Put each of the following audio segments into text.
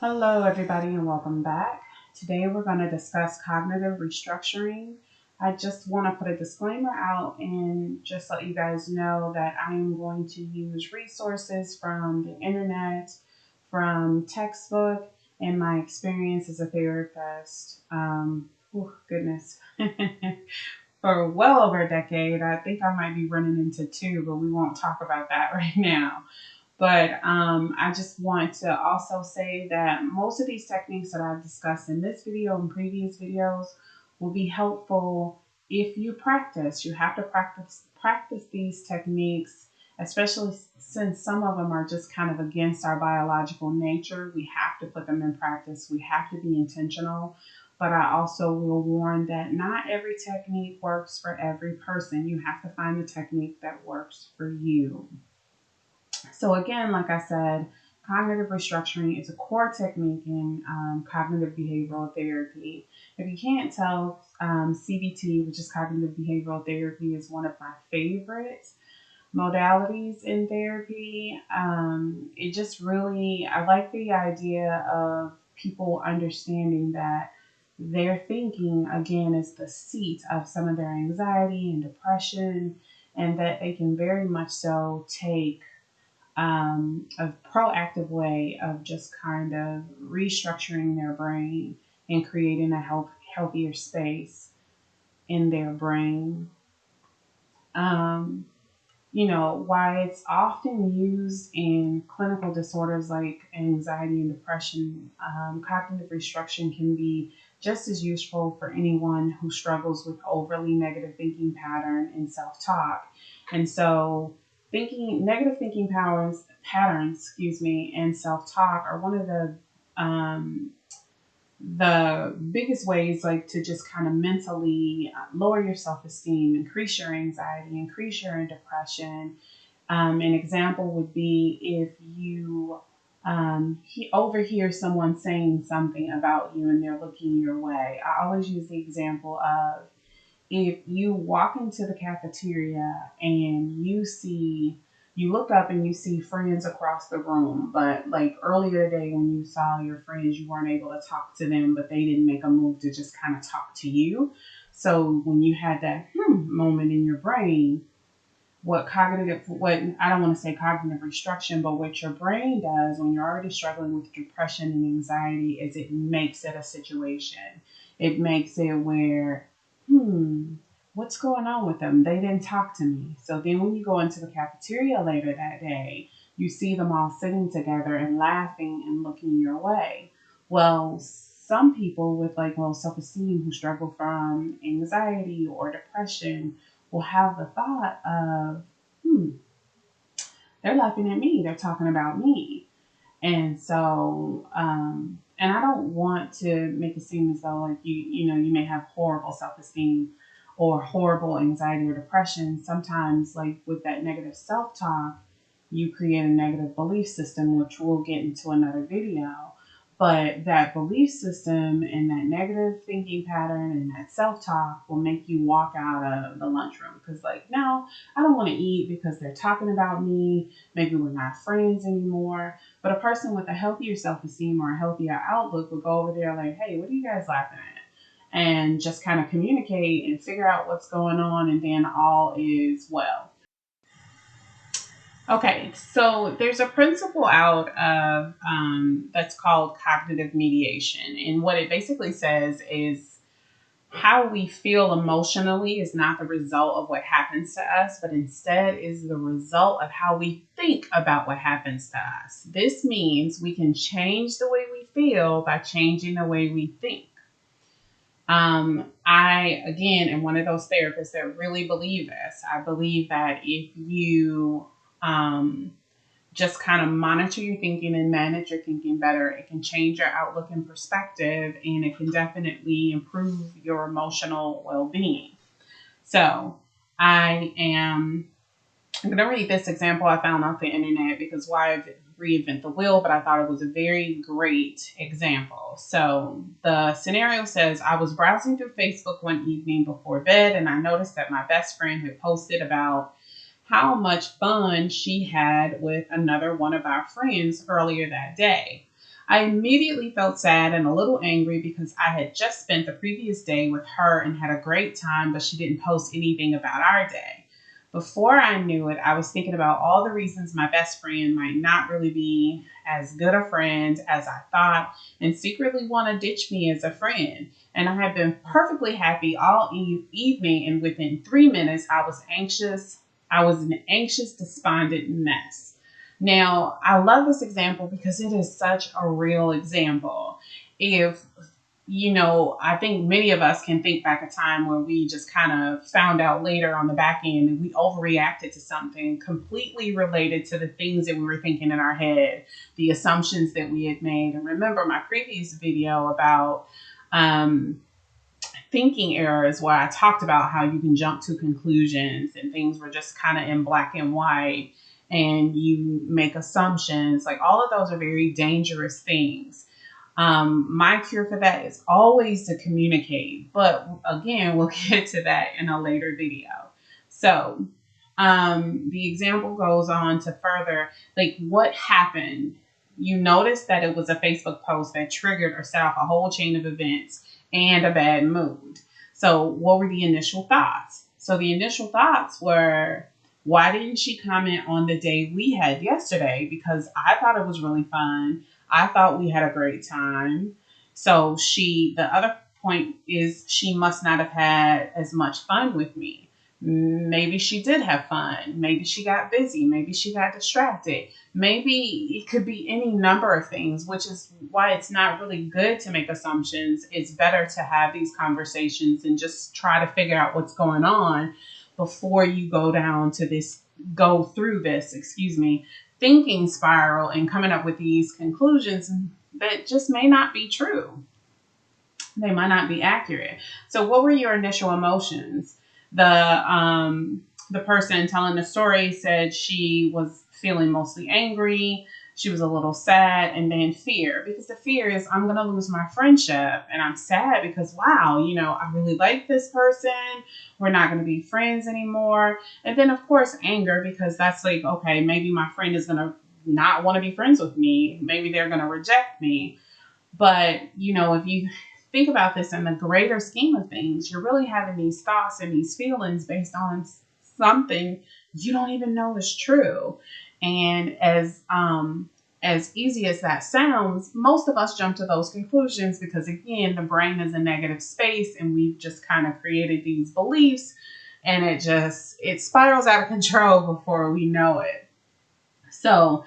Hello, everybody, and welcome back. Today, we're going to discuss cognitive restructuring. I just want to put a disclaimer out and just let you guys know that I am going to use resources from the internet, from textbook, and my experience as a therapist. Goodness. For well over a decade. I think I might be running into two, but we won't talk about that right now. But I just want to also say that most of these techniques that I've discussed in this video and previous videos will be helpful if you practice. You have to practice these techniques, especially since some of them are just kind of against our biological nature. We have to put them in practice. We have to be intentional. But I also will warn that not every technique works for every person. You have to find the technique that works for you. So again, like I said, cognitive restructuring is a core technique in cognitive behavioral therapy. If you can't tell, CBT, which is cognitive behavioral therapy, is one of my favorite modalities in therapy. It just really, I like the idea of people understanding that their thinking, again, is the seat of some of their anxiety and depression, and that they can very much so take a proactive way of just kind of restructuring their brain and creating a healthier space in their brain. Um, why it's often used in clinical disorders like anxiety and depression, cognitive restructuring can be just as useful for anyone who struggles with overly negative thinking pattern and self-talk. And so negative thinking patterns, and self-talk are one of the biggest ways, like, to just kind of mentally lower your self-esteem, increase your anxiety, increase your depression. An example would be if you overhear someone saying something about you and they're looking your way. I always use the example of, if you walk into the cafeteria and you look up and you see friends across the room, but like earlier today when you saw your friends, you weren't able to talk to them, but they didn't make a move to just kind of talk to you. So when you had that moment in your brain, what I don't want to say cognitive restriction, but what your brain does when you're already struggling with depression and anxiety is it makes it a situation. It makes it where, what's going on with them? They didn't talk to me. So then when you go into the cafeteria later that day, you see them all sitting together and laughing and looking your way. Well, some people with like low self-esteem who struggle from anxiety or depression will have the thought of, they're laughing at me. They're talking about me. And so, and I don't want to make it seem as though like you may have horrible self-esteem or horrible anxiety or depression. Sometimes, like with that negative self-talk, you create a negative belief system, which we'll get into another video. But that belief system and that negative thinking pattern and that self-talk will make you walk out of the lunchroom because, like, no, I don't want to eat because they're talking about me. Maybe we're not friends anymore. But a person with a healthier self-esteem or a healthier outlook would go over there like, hey, what are you guys laughing at? And just kind of communicate and figure out what's going on, and then all is well. Okay, so there's a principle out of that's called cognitive mediation. And what it basically says is how we feel emotionally is not the result of what happens to us, but instead is the result of how we think about what happens to us. This means we can change the way we feel by changing the way we think. I, again, am one of those therapists that really believe this. I believe that if you just kind of monitor your thinking and manage your thinking better, it can change your outlook and perspective, and it can definitely improve your emotional well-being. So I'm going to read this example I found off the internet because why reinvent the wheel, but I thought it was a very great example. So the scenario says, I was browsing through Facebook one evening before bed, and I noticed that my best friend had posted about how much fun she had with another one of our friends earlier that day. I immediately felt sad and a little angry because I had just spent the previous day with her and had a great time, but she didn't post anything about our day. Before I knew it, I was thinking about all the reasons my best friend might not really be as good a friend as I thought and secretly want to ditch me as a friend. And I had been perfectly happy all evening, and within 3 minutes, I was anxious. I was an anxious, despondent mess. Now, I love this example because it is such a real example. If I think many of us can think back a time where we just kind of found out later on the back end and we overreacted to something completely related to the things that we were thinking in our head, the assumptions that we had made. And remember my previous video about thinking errors, where I talked about how you can jump to conclusions and things were just kind of in black and white and you make assumptions. Like, all of those are very dangerous things. My cure for that is always to communicate. But again, we'll get to that in a later video. So the example goes on to further, like, what happened. You notice that it was a Facebook post that triggered or set off a whole chain of events and a bad mood. So what were the initial thoughts? So the initial thoughts were, why didn't she comment on the day we had yesterday? Because I thought it was really fun. I thought we had a great time. So the other point is, she must not have had as much fun with me. Maybe she did have fun. Maybe she got busy. Maybe she got distracted. Maybe it could be any number of things, which is why it's not really good to make assumptions. It's better to have these conversations and just try to figure out what's going on before you go through this, thinking spiral and coming up with these conclusions that just may not be true. They might not be accurate. So what were your initial emotions? The person telling the story said she was feeling mostly angry. She was a little sad, and then fear, because the fear is, I'm going to lose my friendship, and I'm sad because, wow, I really like this person. We're not going to be friends anymore. And then, of course, anger, because that's like, okay, maybe my friend is going to not want to be friends with me. Maybe they're going to reject me. But, if you think about this in the greater scheme of things, you're really having these thoughts and these feelings based on something you don't even know is true. And as easy as that sounds, most of us jump to those conclusions because, again, the brain is a negative space and we've just kind of created these beliefs, and it spirals out of control before we know it. So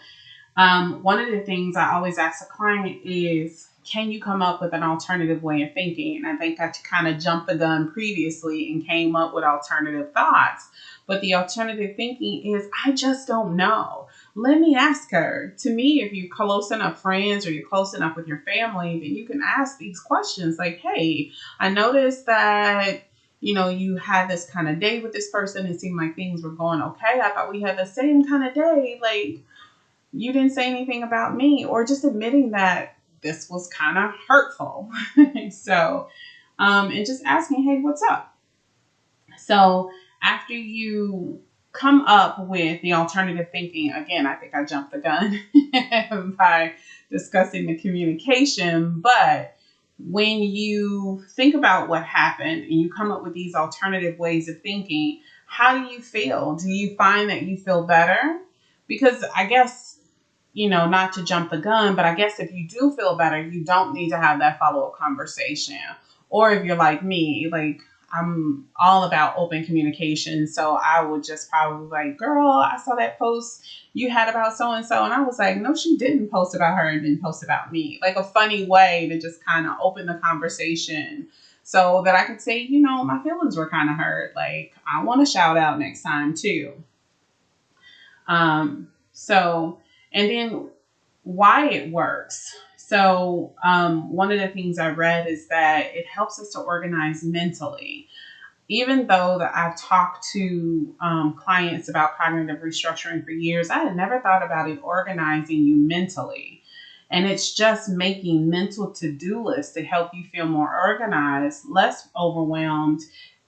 one of the things I always ask a client is, can you come up with an alternative way of thinking? And I think I kind of jumped the gun previously and came up with alternative thoughts. But the alternative thinking is, I just don't know. Let me ask her. To me, if you're close enough friends or you're close enough with your family, then you can ask these questions like, hey, I noticed that, you had this kind of day with this person. It seemed like things were going okay. I thought we had the same kind of day. Like, you didn't say anything about me, or just admitting that this was kind of hurtful. So, and just asking, hey, what's up? So after you come up with the alternative thinking, again, I think I jumped the gun by discussing the communication, but when you think about what happened and you come up with these alternative ways of thinking, how do you feel? Do you find that you feel better? Because I guess, not to jump the gun, but I guess if you do feel better, you don't need to have that follow-up conversation. Or if you're like me, like, I'm all about open communication. So I would just probably like, girl, I saw that post you had about so-and-so. And I was like, no, she didn't post about her and didn't post about me. Like, a funny way to just kind of open the conversation so that I could say, my feelings were kind of hurt. Like, I want to shout out next time too. And then why it works. So one of the things I read is that it helps us to organize mentally. Even though that I've talked to clients about cognitive restructuring for years, I had never thought about it organizing you mentally. And it's just making mental to-do lists to help you feel more organized, less overwhelmed,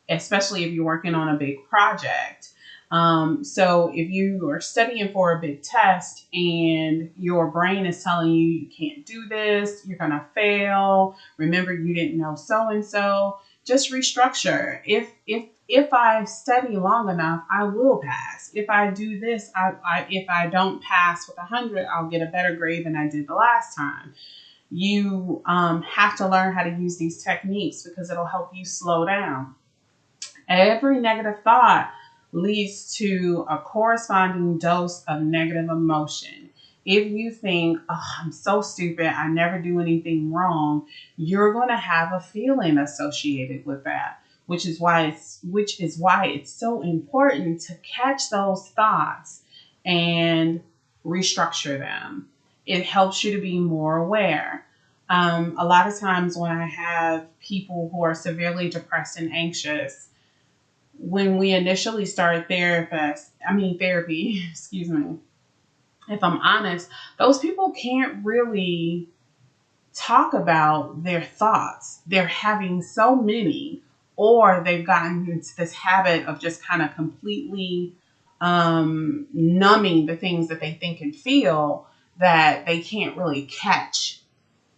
especially if you're working on a big project. So if you are studying for a big test and your brain is telling you you can't do this, you're going to fail. Remember, you didn't know so and so. Just restructure. If I study long enough, I will pass. If I do this, if I don't pass with 100, I'll get a better grade than I did the last time. You have to learn how to use these techniques because it'll help you slow down. Every negative thought leads to a corresponding dose of negative emotion. If you think, oh, I'm so stupid, I never do anything wrong, you're going to have a feeling associated with that, which is why it's so important to catch those thoughts and restructure them. It helps you to be more aware. A lot of times when I have people who are severely depressed and anxious, when we initially started therapy, excuse me, if I'm honest, those people can't really talk about their thoughts. They're having so many, or they've gotten into this habit of just kind of completely numbing the things that they think and feel that they can't really catch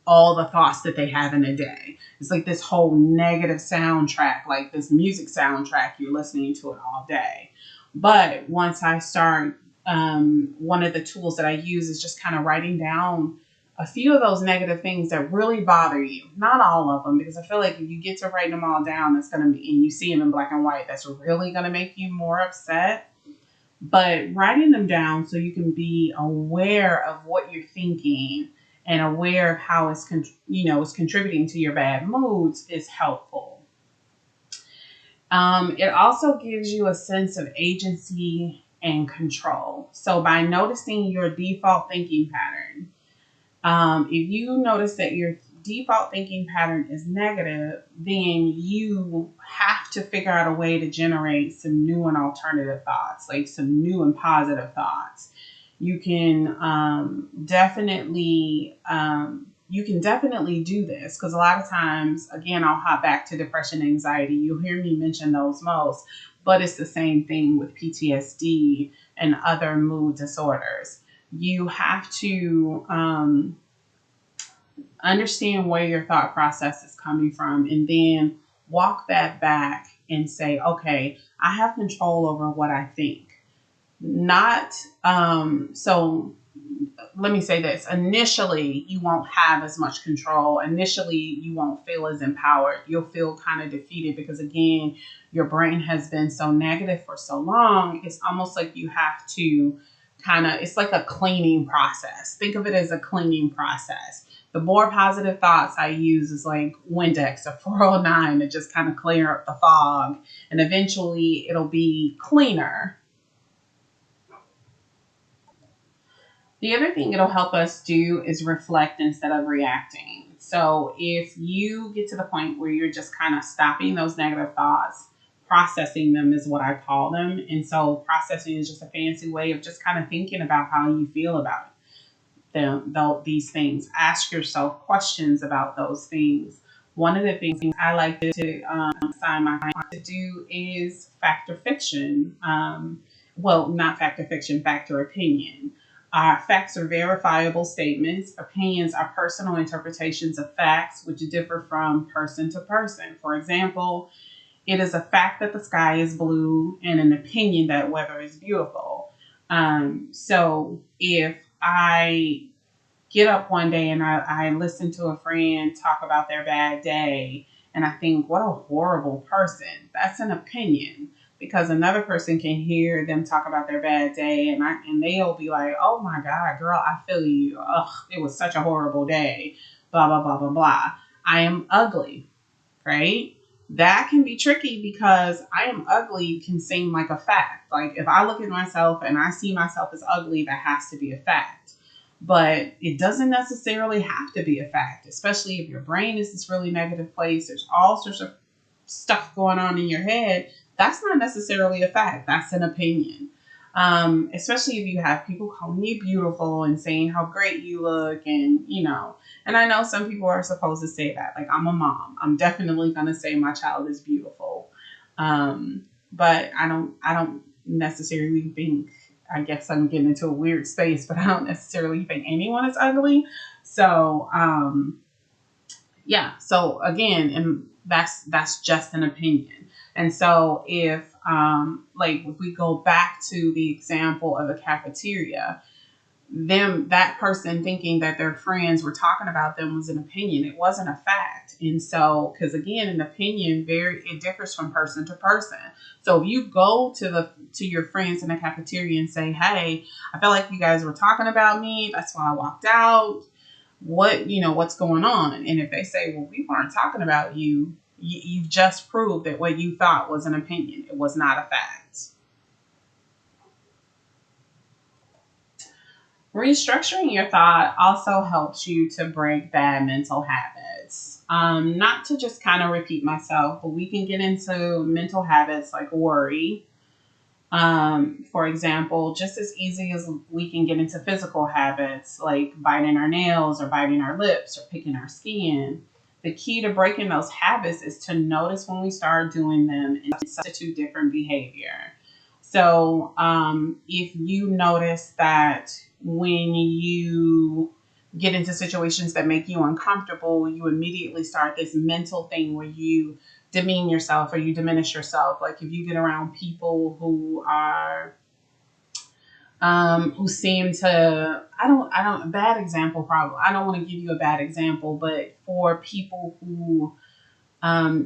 all the thoughts that they have in a day. It's like this whole negative soundtrack, like this music soundtrack, you're listening to it all day. But once I start, one of the tools that I use is just kind of writing down a few of those negative things that really bother you. Not all of them, because I feel like if you get to writing them all down, that's going to be, and you see them in black and white, that's really going to make you more upset. But writing them down so you can be aware of what you're thinking and aware of how it's contributing to your bad moods is helpful. It also gives you a sense of agency and control. So by noticing your default thinking pattern, if you notice that your default thinking pattern is negative, then you have to figure out a way to generate some new and alternative thoughts, like some new and positive thoughts. You can definitely do this because a lot of times, again, I'll hop back to depression and anxiety. You'll hear me mention those most, but it's the same thing with PTSD and other mood disorders. You have to understand where your thought process is coming from and then walk that back and say, okay, I have control over what I think. So let me say this. Initially, you won't have as much control. Initially, you won't feel as empowered. You'll feel kind of defeated because, again, your brain has been so negative for so long. It's almost like you have to it's like a cleaning process. Think of it as a cleaning process. The more positive thoughts I use is like Windex or 409 to just kind of clear up the fog. And eventually, it'll be cleaner. The other thing it'll help us do is reflect instead of reacting. So if you get to the point where you're just kind of stopping those negative thoughts, processing them is what I call them. And so processing is just a fancy way of just kind of thinking about how you feel about these things. Ask yourself questions about those things. One of the things I like to assign my clients to do is fact or fiction. Not fact or fiction, fact or opinion. Facts are verifiable statements. Opinions are personal interpretations of facts, which differ from person to person. For example, it is a fact that the sky is blue and an opinion that weather is beautiful. So if I get up one day and I listen to a friend talk about their bad day and I think, what a horrible person, that's an opinion. Because another person can hear them talk about their bad day and they'll be like, oh my God, girl, I feel you. Ugh, it was such a horrible day. Blah, blah, blah, blah, blah. I am ugly, right? That can be tricky because I am ugly can seem like a fact. Like if I look at myself and I see myself as ugly, that has to be a fact. But it doesn't necessarily have to be a fact, especially if your brain is this really negative place. There's all sorts of stuff going on in your head. That's not necessarily a fact. That's an opinion. Especially if you have people calling you beautiful and saying how great you look and I know some people are supposed to say that. Like I'm a mom. I'm definitely going to say my child is beautiful. But I don't necessarily think, I guess I'm getting into a weird space, but I don't necessarily think anyone is ugly. So, yeah. So again, and that's just an opinion. And so like if we go back to the example of a cafeteria, that person thinking that their friends were talking about them was an opinion. It wasn't a fact. And so, because again, an opinion it differs from person to person. So if you go to your friends in the cafeteria and say, hey, I felt like you guys were talking about me, that's why I walked out, what's going on? And if they say, well, we weren't talking about you, you've just proved that what you thought was an opinion. It was not a fact. Restructuring your thought also helps you to break bad mental habits. Not to just kind of repeat myself, but we can get into mental habits like worry. For example, just as easy as we can get into physical habits like biting our nails or biting our lips or picking our skin. The key to breaking those habits is to notice when we start doing them and substitute different behavior. So, if you notice that when you get into situations that make you uncomfortable, you immediately start this mental thing where you demean yourself or you diminish yourself. Like if you get around people who are who seem to a bad example probably. I don't want to give you a bad example, but for people who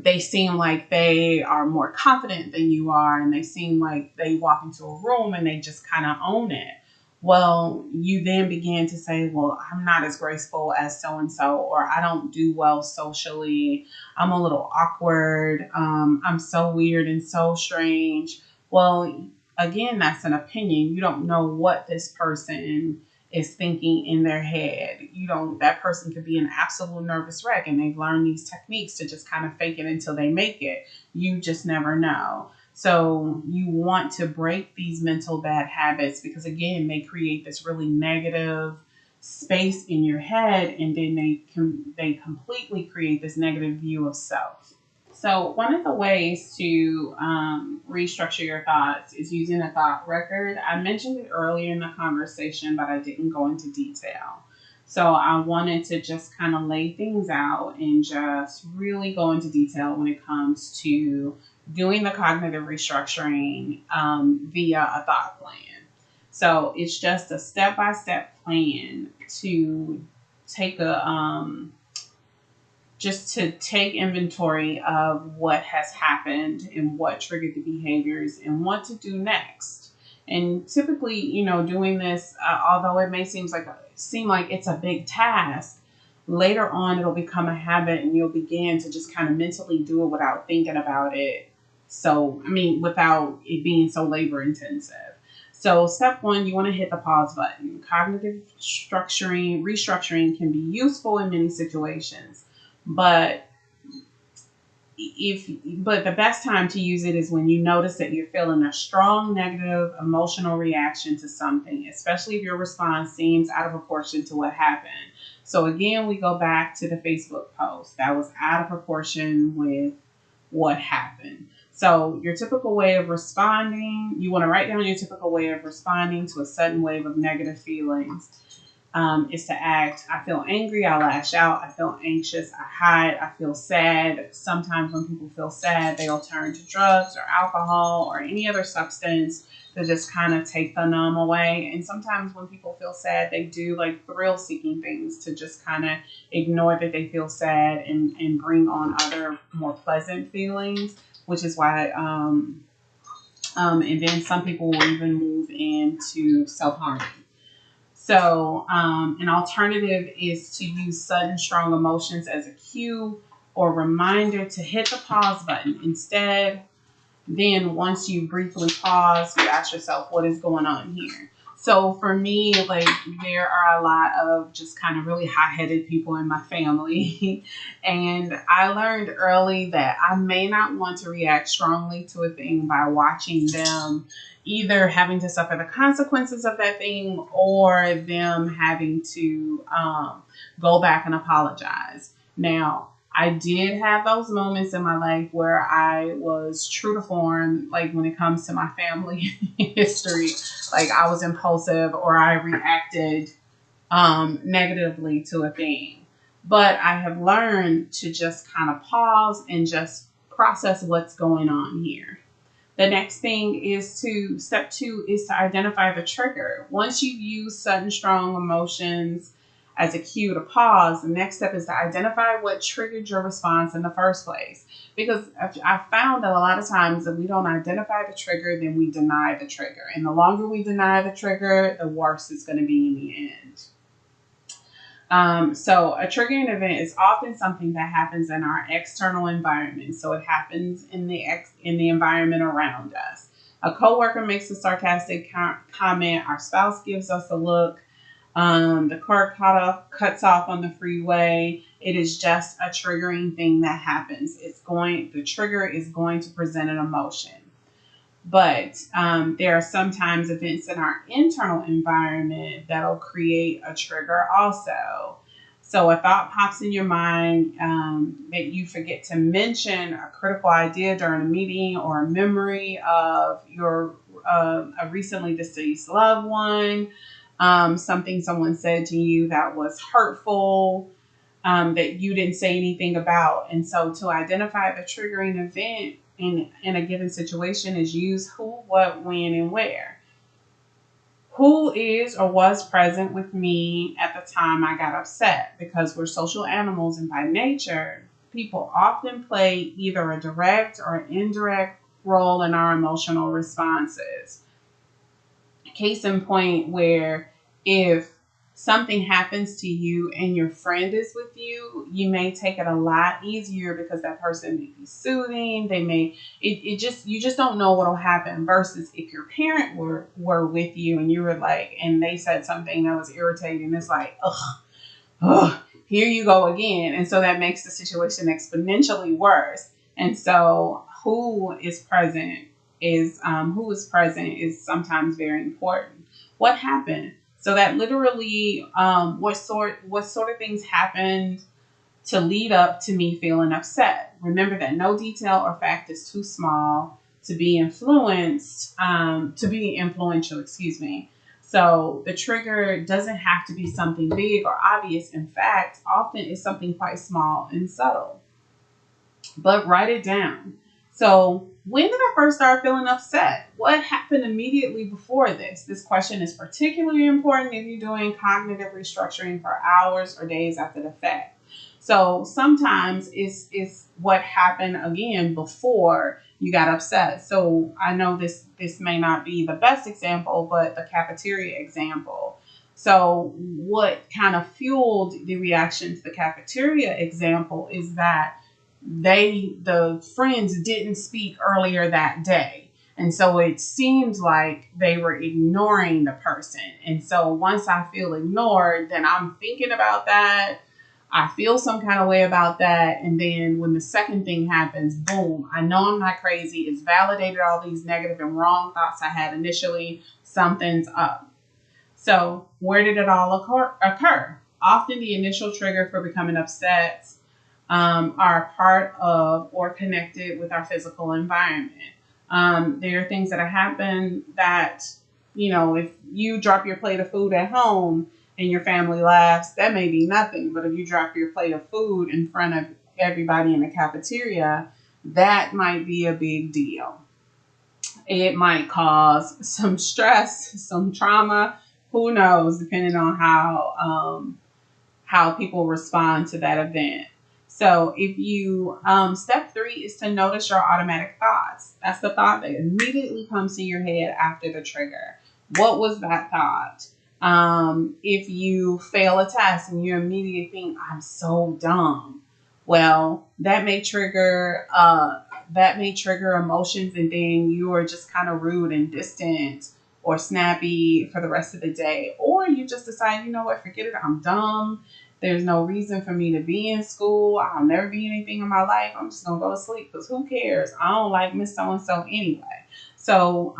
they seem like they are more confident than you are, and they seem like they walk into a room and they just kind of own it. Well, you then begin to say, well, I'm not as graceful as so and so, or I don't do well socially. I'm a little awkward. I'm so weird and so strange. Well, again, that's an opinion. You don't know what this person is thinking in their head. That person could be an absolute nervous wreck and they've learned these techniques to just kind of fake it until they make it. You just never know. So you want to break these mental bad habits because again, they create this really negative space in your head, and then they completely create this negative view of self. So one of the ways to restructure your thoughts is using a thought record. I mentioned it earlier in the conversation, but I didn't go into detail. So I wanted to just kind of lay things out and just really go into detail when it comes to doing the cognitive restructuring via a thought plan. So it's just a step-by-step plan to take just to take inventory of what has happened and what triggered the behaviors and what to do next. And typically, doing this, although it may seem like it's a big task, later on it'll become a habit and you'll begin to just kind of mentally do it without thinking about it. So, without it being so labor intensive. So step one, you want to hit the pause button. Cognitive restructuring can be useful in many situations. But the best time to use it is when you notice that you're feeling a strong negative emotional reaction to something, especially if your response seems out of proportion to what happened. So again, we go back to the Facebook post. That was out of proportion with what happened. So your typical way of responding, you want to write down your typical way of responding to a sudden wave of negative feelings. Is to act, I feel angry, I lash out, I feel anxious, I hide, I feel sad. Sometimes when people feel sad, they'll turn to drugs or alcohol or any other substance to just kind of take the numb away. And sometimes when people feel sad, they do like thrill-seeking things to just kind of ignore that they feel sad and bring on other more pleasant feelings, which is why, and then some people will even move into self-harming. So an alternative is to use sudden strong emotions as a cue or reminder to hit the pause button. Instead, then once you briefly pause, you ask yourself, what is going on here? So for me, like there are a lot of just kind of really hot-headed people in my family. And I learned early that I may not want to react strongly to a thing by watching them either having to suffer the consequences of that thing or them having to go back and apologize. Now, I did have those moments in my life where I was true to form, like when it comes to my family history, like I was impulsive or I reacted negatively to a thing. But I have learned to just kind of pause and just process what's going on here. The next thing is step two is to identify the trigger. Once you've used sudden strong emotions as a cue to pause, the next step is to identify what triggered your response in the first place. Because I found that a lot of times if we don't identify the trigger, then we deny the trigger. And the longer we deny the trigger, the worse it's going to be in the end. So a triggering event is often something that happens in our external environment. So it happens in the environment around us. A coworker makes a sarcastic comment. Our spouse gives us a look. The car cuts off on the freeway. It is just a triggering thing that happens. The trigger is going to present an emotion. But there are sometimes events in our internal environment that'll create a trigger also. So a thought pops in your mind that you forget to mention a critical idea during a meeting, or a memory of a recently deceased loved one, something someone said to you that was hurtful, that you didn't say anything about. And so to identify the triggering event in a given situation is use who, what, when, and where. Who is or was present with me at the time I got upset? Because we're social animals, and by nature, people often play either a direct or an indirect role in our emotional responses. Case in point, where if something happens to you and your friend is with you, you may take it a lot easier because that person may be soothing. You just don't know what'll happen, versus if your parent were with you and you were like, and they said something that was irritating, it's like, ugh, here you go again. And so that makes the situation exponentially worse. And so who is present is sometimes very important. What happened? So that literally, what sort of things happened to lead up to me feeling upset? Remember that no detail or fact is too small to be influential, excuse me. So the trigger doesn't have to be something big or obvious. In fact, often it's something quite small and subtle. But write it down. So when did I first start feeling upset? What happened immediately before this? This question is particularly important if you're doing cognitive restructuring for hours or days after the fact. So sometimes it's what happened again before you got upset. So I know this may not be the best example, but the cafeteria example. So what kind of fueled the reaction to the cafeteria example is that the friends didn't speak earlier that day. And so it seemed like they were ignoring the person. And so once I feel ignored, then I'm thinking about that. I feel some kind of way about that. And then when the second thing happens, boom, I know I'm not crazy. It's validated all these negative and wrong thoughts I had initially. Something's up. So where did it all occur? Often the initial trigger for becoming upset are part of or connected with our physical environment. There are things that happen that, if you drop your plate of food at home and your family laughs, that may be nothing. But if you drop your plate of food in front of everybody in the cafeteria, that might be a big deal. It might cause some stress, some trauma, who knows, depending on how people respond to that event. So if you, step 3 is to notice your automatic thoughts. That's the thought that immediately comes to your head after the trigger. What was that thought? If you fail a test and you immediately think, I'm so dumb. Well, that may trigger emotions, and then you are just kind of rude and distant or snappy for the rest of the day. Or you just decide, you know what, forget it, I'm dumb. There's no reason for me to be in school. I'll never be anything in my life. I'm just going to go to sleep because who cares? I don't like Miss So-and-so anyway. So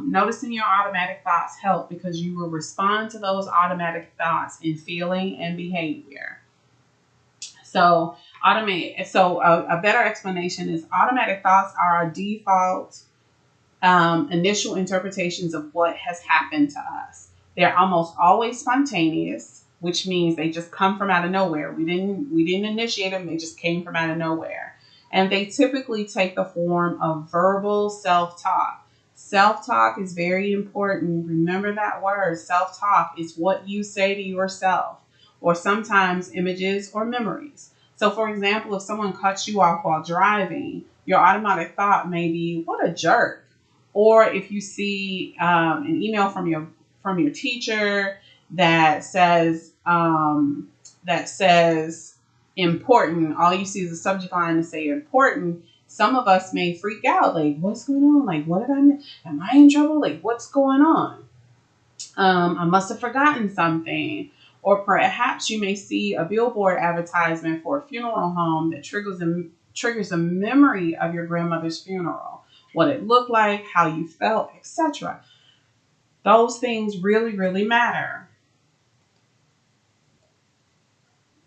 noticing your automatic thoughts help, because you will respond to those automatic thoughts in feeling and behavior. So A better explanation is automatic thoughts are our default initial interpretations of what has happened to us. They're almost always spontaneous, which means they just come from out of nowhere. We didn't initiate them; they just came from out of nowhere, and they typically take the form of verbal self-talk. Self-talk is very important. Remember that word. Self-talk is what you say to yourself, or sometimes images or memories. So, for example, if someone cuts you off while driving, your automatic thought may be, "What a jerk." Or if you see an email from your teacher that says important, all you see is a subject line to say important. Some of us may freak out, like, what's going on? Like, what did I miss? Am I in trouble? Like, what's going on? I must have forgotten something. Or perhaps you may see a billboard advertisement for a funeral home that triggers a memory of your grandmother's funeral, what it looked like, how you felt, etc. Those things really, really matter.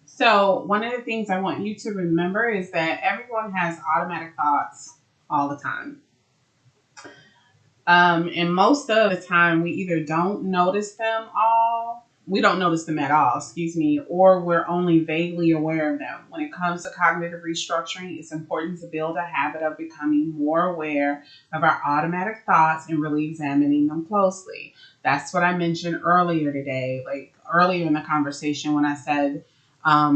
So one of the things I want you to remember is that everyone has automatic thoughts all the time. And most of the time, we either don't notice them all, we don't notice them at all, excuse me, or we're only vaguely aware of them. When it comes to cognitive restructuring, it's important to build a habit of becoming more aware of our automatic thoughts and really examining them closely. That's what I mentioned earlier today, like earlier in the conversation when I said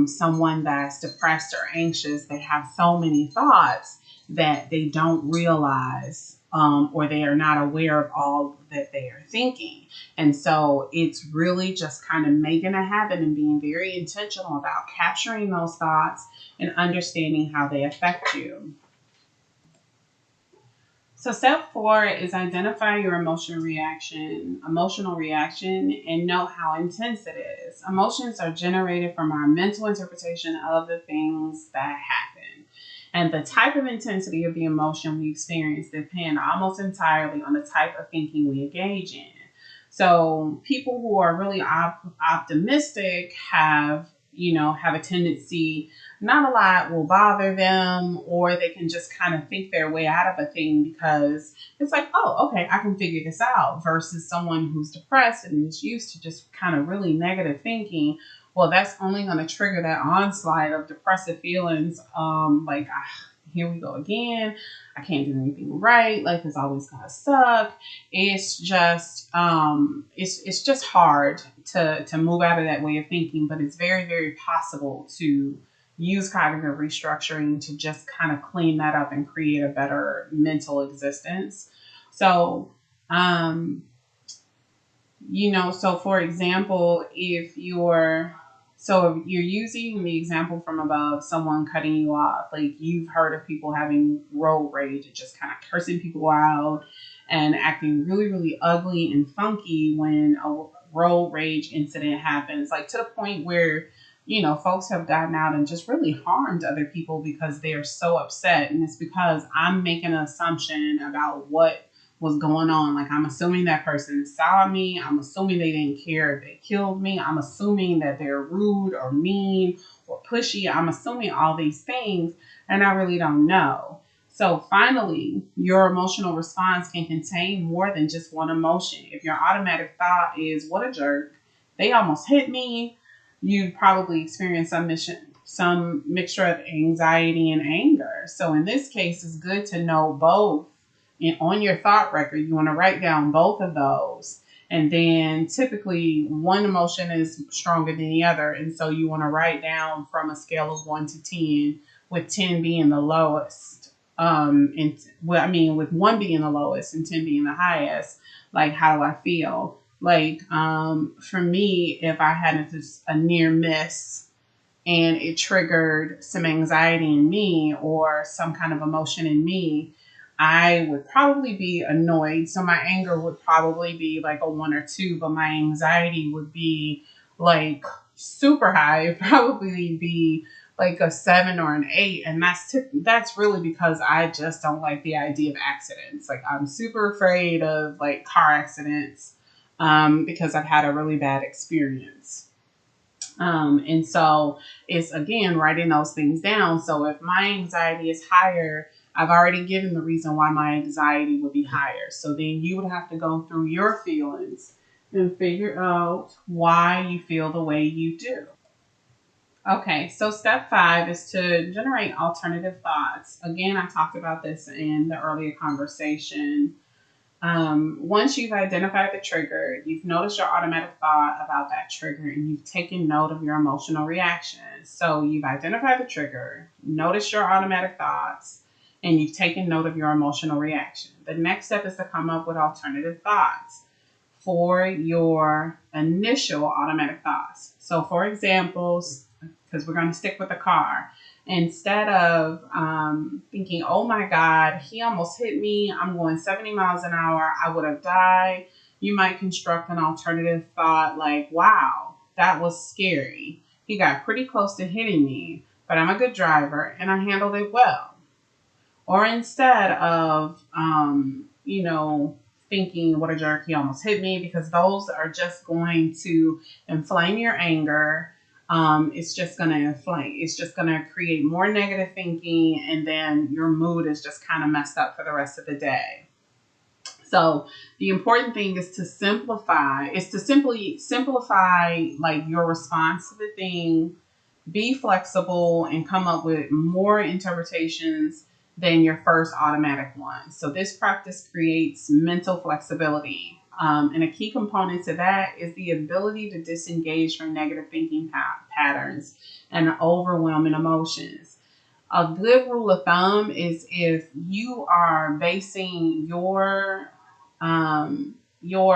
someone that's depressed or anxious, they have so many thoughts that they don't realize or they are not aware of all that they are thinking. And so it's really just kind of making a habit and being very intentional about capturing those thoughts and understanding how they affect you. So step 4 is identify your emotional reaction, and note how intense it is. Emotions are generated from our mental interpretation of the things that happen. And the type of intensity of the emotion we experience depend almost entirely on the type of thinking we engage in. So people who are really optimistic have a tendency, not a lot will bother them, or they can just kind of think their way out of a thing because it's like, oh, okay, I can figure this out, versus someone who's depressed and is used to just kind of really negative thinking. Well, that's only going to trigger that onslaught of depressive feelings. Here we go again. I can't do anything right. Life is always going to suck. It's just hard to move out of that way of thinking, but it's very, very possible to use cognitive restructuring to just kind of clean that up and create a better mental existence. So, so for example, if you're using the example from above, someone cutting you off, like you've heard of people having road rage, just kind of cursing people out and acting really, really ugly and funky when a road rage incident happens, like to the point where, folks have gotten out and just really harmed other people because they're so upset. And it's because I'm making an assumption about what was going on. Like, I'm assuming that person saw me. I'm assuming they didn't care if they killed me. I'm assuming that they're rude or mean or pushy. I'm assuming all these things, and I really don't know. So finally, your emotional response can contain more than just one emotion. If your automatic thought is, what a jerk, they almost hit me, you'd probably experience some mixture of anxiety and anger. So in this case, it's good to know both. And on your thought record, you want to write down both of those. And then typically one emotion is stronger than the other. And so you want to write down from a scale of 1 to 10, with 10 being the lowest. With 1 being the lowest and 10 being the highest, like, how do I feel? Like, for me, if I had a near miss and it triggered some anxiety in me or some kind of emotion in me, I would probably be annoyed. So my anger would probably be like a 1 or 2, but my anxiety would be like super high. It'd probably be like a 7 or an 8. And that's really because I just don't like the idea of accidents. Like, I'm super afraid of like car accidents because I've had a really bad experience. And so it's again writing those things down. So if my anxiety is higher, I've already given the reason why my anxiety would be higher. So then you would have to go through your feelings and figure out why you feel the way you do. Okay, so step 5 is to generate alternative thoughts. Again, I talked about this in the earlier conversation. Once you've identified the trigger, you've noticed your automatic thought about that trigger, and you've taken note of your emotional reaction. So you've identified the trigger, noticed your automatic thoughts, and you've taken note of your emotional reaction. The next step is to come up with alternative thoughts for your initial automatic thoughts. So, for examples, because we're going to stick with the car, instead of thinking, oh my God, he almost hit me, I'm going 70 miles an hour, I would have died, you might construct an alternative thought like, wow, that was scary. He got pretty close to hitting me, but I'm a good driver and I handled it well. Or instead of, thinking, what a jerk, he almost hit me, because those are just going to inflame your anger. It's just going to inflame. It's just going to create more negative thinking, and then your mood is just kind of messed up for the rest of the day. So the important thing is to simply simplify like your response to the thing, be flexible, and come up with more interpretations than your first automatic one. So this practice creates mental flexibility. And a key component to that is the ability to disengage from negative thinking patterns and overwhelming emotions. A good rule of thumb is if you are basing your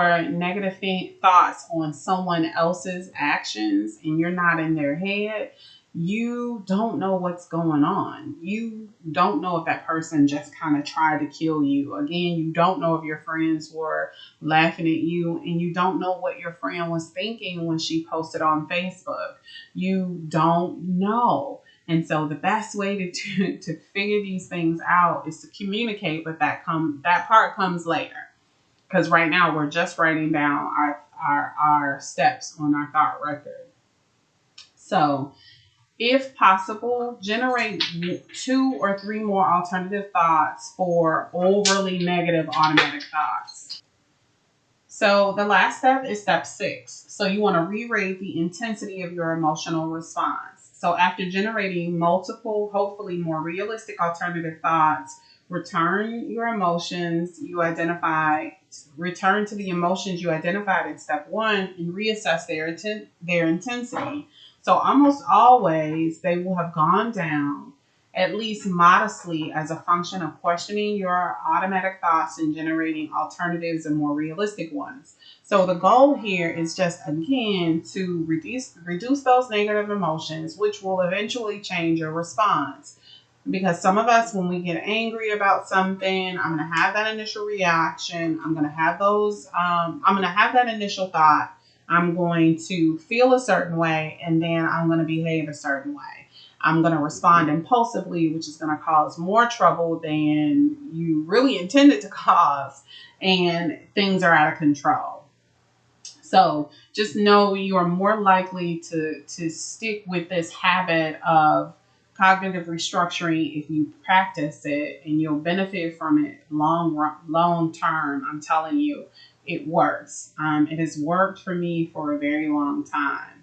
negative thoughts on someone else's actions and you're not in their head, you don't know what's going on. You don't know if that person just kind of tried to kill you. Again, you don't know if your friends were laughing at you, and you don't know what your friend was thinking when she posted on Facebook. You don't know. And so the best way to figure these things out is to communicate, but that part comes later. Because right now we're just writing down our steps on our thought record. So if possible, generate 2 or 3 more alternative thoughts for overly negative automatic thoughts. So the last step is step 6. So you want to re-rate the intensity of your emotional response. So after generating multiple, hopefully more realistic alternative thoughts, return to the emotions you identified in step 1 and reassess their intensity. So almost always they will have gone down, at least modestly, as a function of questioning your automatic thoughts and generating alternatives and more realistic ones. So the goal here is just, again, to reduce those negative emotions, which will eventually change your response. Because some of us, when we get angry about something, I'm going to have that initial reaction. I'm going to have that initial thought. I'm going to feel a certain way, and then I'm going to behave a certain way. I'm going to respond impulsively, which is going to cause more trouble than you really intended to cause, and things are out of control. So just know you are more likely to stick with this habit of cognitive restructuring if you practice it, and you'll benefit from it long term. I'm telling you, it works. It has worked for me for a very long time.